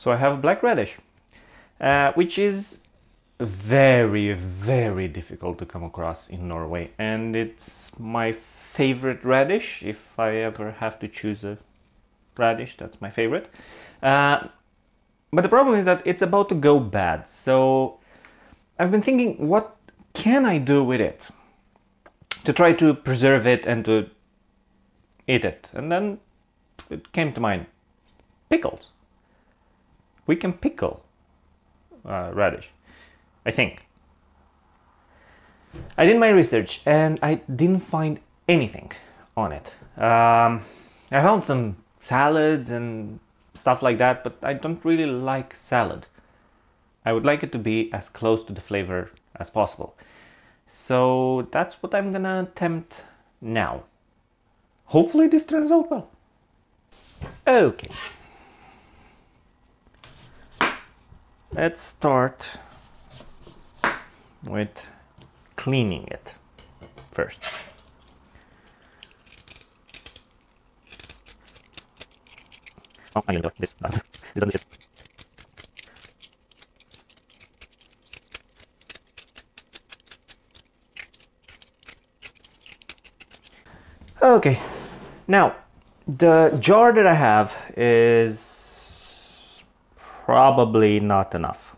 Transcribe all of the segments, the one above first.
So I have black radish, which is very, very difficult to come across in Norway, and it's my favorite radish. If I ever have to choose a radish, that's my favorite. But the problem is that it's about to go bad, so I've been thinking, what can I do with it to try to preserve it and to eat it? And then it came to mind, pickles. We can pickle radish, I think. I did my research and I didn't find anything on it. I found some salads and stuff like that, but I don't really like salad. I would like it to be as close to the flavor as possible. So that's what I'm gonna attempt now. Hopefully this turns out well. Okay. Let's start with cleaning it first. Oh, I know this. This doesn't fit. Okay, now the jar that I have is probably not enough.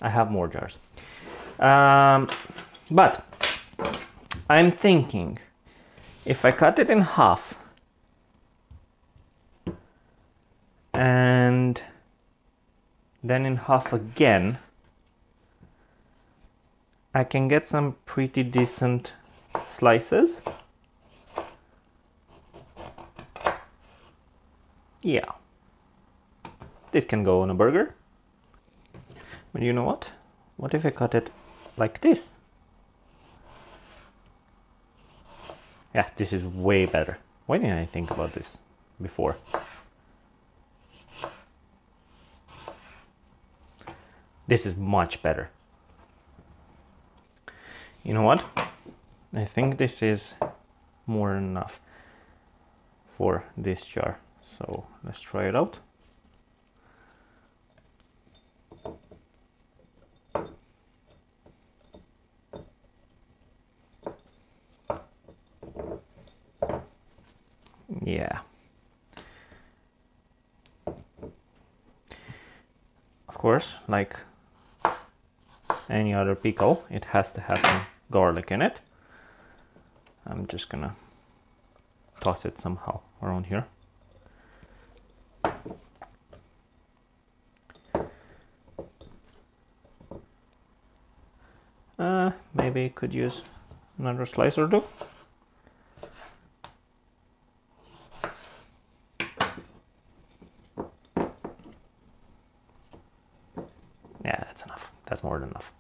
I have more jars. But I'm thinking if I cut it in half and then in half again, I can get some pretty decent slices. Yeah, this can go on a burger. But you know what? What if I cut it like this? Yeah, this is way better. Why didn't I think about this before? This is much better. You know what? I think this is more than enough for this jar. So let's try it out. Yeah. Of course, like any other pickle, it has to have some garlic in it. I'm just gonna toss it somehow around here. Maybe could use another slice or two. Yeah, that's enough. That's more than enough.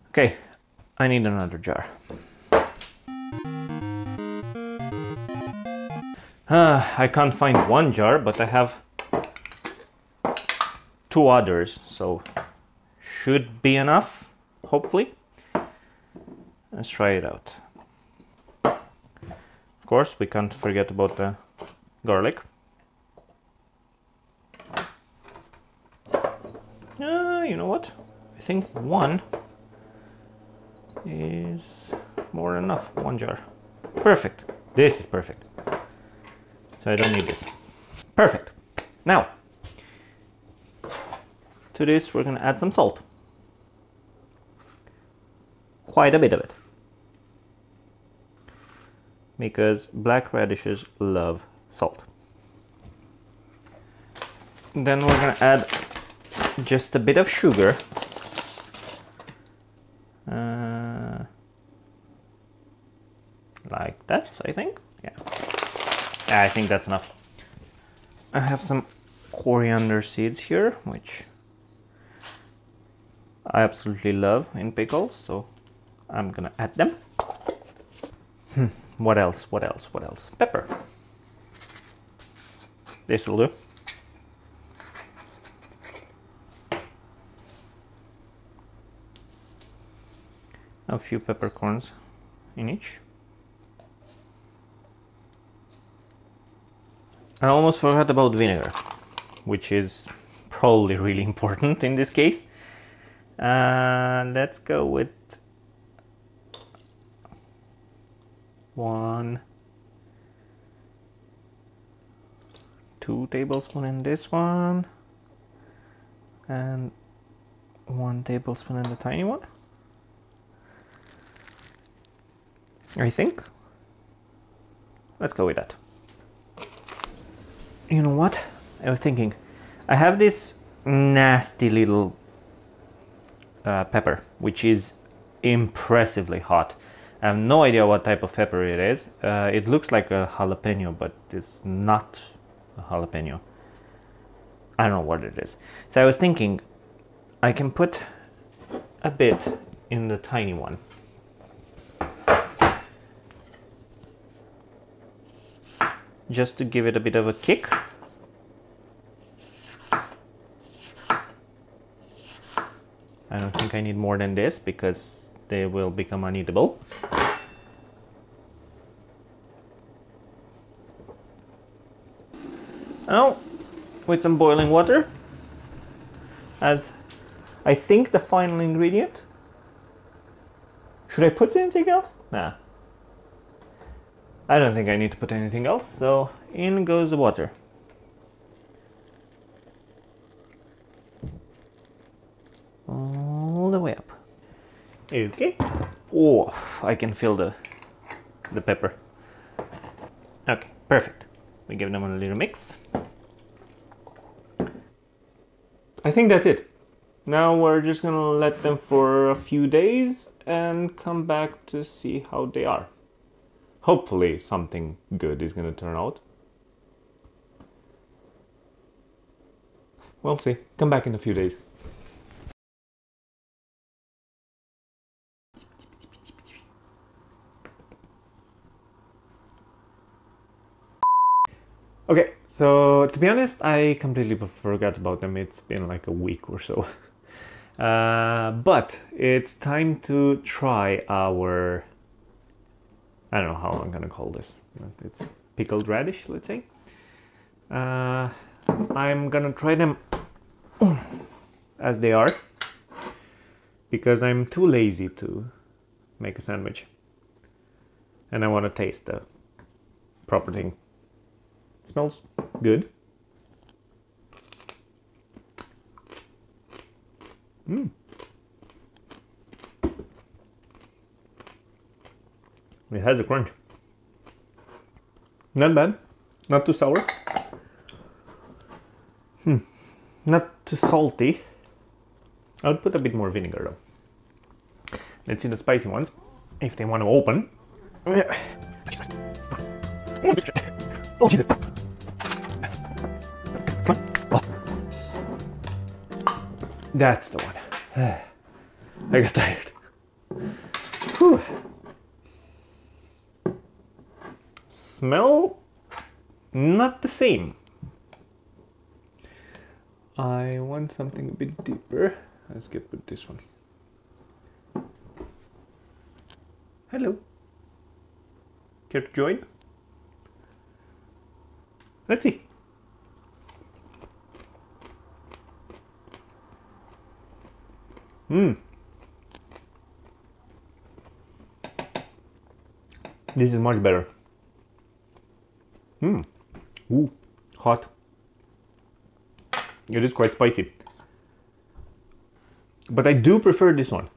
Okay, I need another jar. I can't find one jar, but I have two others, so should be enough, hopefully. Let's try it out. Of course, we can't forget about the garlic. You know what? I think one is more than enough. One jar. Perfect. This is perfect. So I don't need this. Perfect. Now, to this we're gonna add some salt. Quite a bit of it. Because black radishes love salt. Then we're gonna add just a bit of sugar. Like that, I think. Yeah, I think that's enough. I have some coriander seeds here, which I absolutely love in pickles, so I'm gonna add them. What else? What else? What else? Pepper. This will do. A few peppercorns in each. I almost forgot about vinegar, which is probably really important in this case. Let's go with 2 tablespoons in this one, and 1 tablespoon in the tiny one, I think. Let's go with that. You know what? I was thinking, I have this nasty little pepper, which is impressively hot. I have no idea what type of pepper it is. It looks like a jalapeno, but it's not a jalapeno. I don't know what it is. So I was thinking, I can put a bit in the tiny one. Just to give it a bit of a kick. I don't think I need more than this because they will become uneatable. Now, with some boiling water as I think the final ingredient. Should I put anything else? Nah. I don't think I need to put anything else, so in goes the water. All the way up. Okay. Oh, I can feel the pepper. Okay, perfect. We give them a little mix. I think that's it. Now we're just gonna let them for a few days and come back to see how they are. Hopefully something good is gonna turn out. We'll see. Come back in a few days. Okay, so to be honest, I completely forgot about them. It's been like a week or so. But it's time to try our... I don't know how I'm gonna call this. It's pickled radish, let's say. I'm gonna try them as they are because I'm too lazy to make a sandwich. And I want to taste the proper thing. It smells good. It has a crunch. Not bad. Not too sour. Not too salty. I would put a bit more vinegar though. Let's see the spicy ones, if they want to open. Oh, Jesus. That's the one. I got tired. Whew. Smell not the same. I want something a bit deeper. Let's get with this one. Hello. Care to join? Let's see. This is much better. Ooh, hot. It is quite spicy. But I do prefer this one.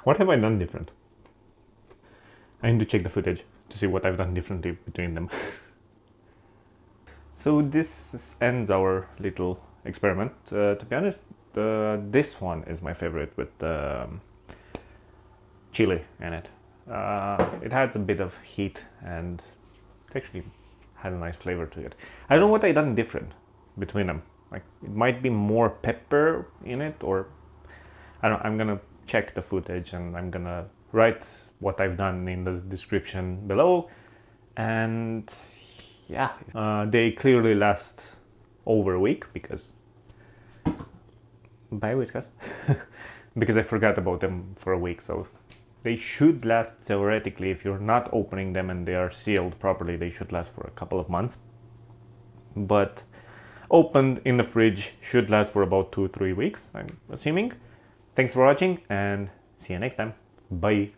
What have I done different? I need to check the footage to see what I've done differently between them. So this ends our little experiment. To be honest, this one is my favorite with chili in it. It adds a bit of heat and it actually had a nice flavor to it. I don't know what I done different between them. Like it might be more pepper in it, or I don't know. I'm gonna check the footage and I'm gonna write what I've done in the description below. And yeah, they clearly last over a week because bye Whiskas because I forgot about them for a week, so They should last, theoretically, if you're not opening them and they are sealed properly, they should last for a couple of months. But opened in the fridge should last for about 2-3 weeks, I'm assuming. Thanks for watching and see you next time. Bye.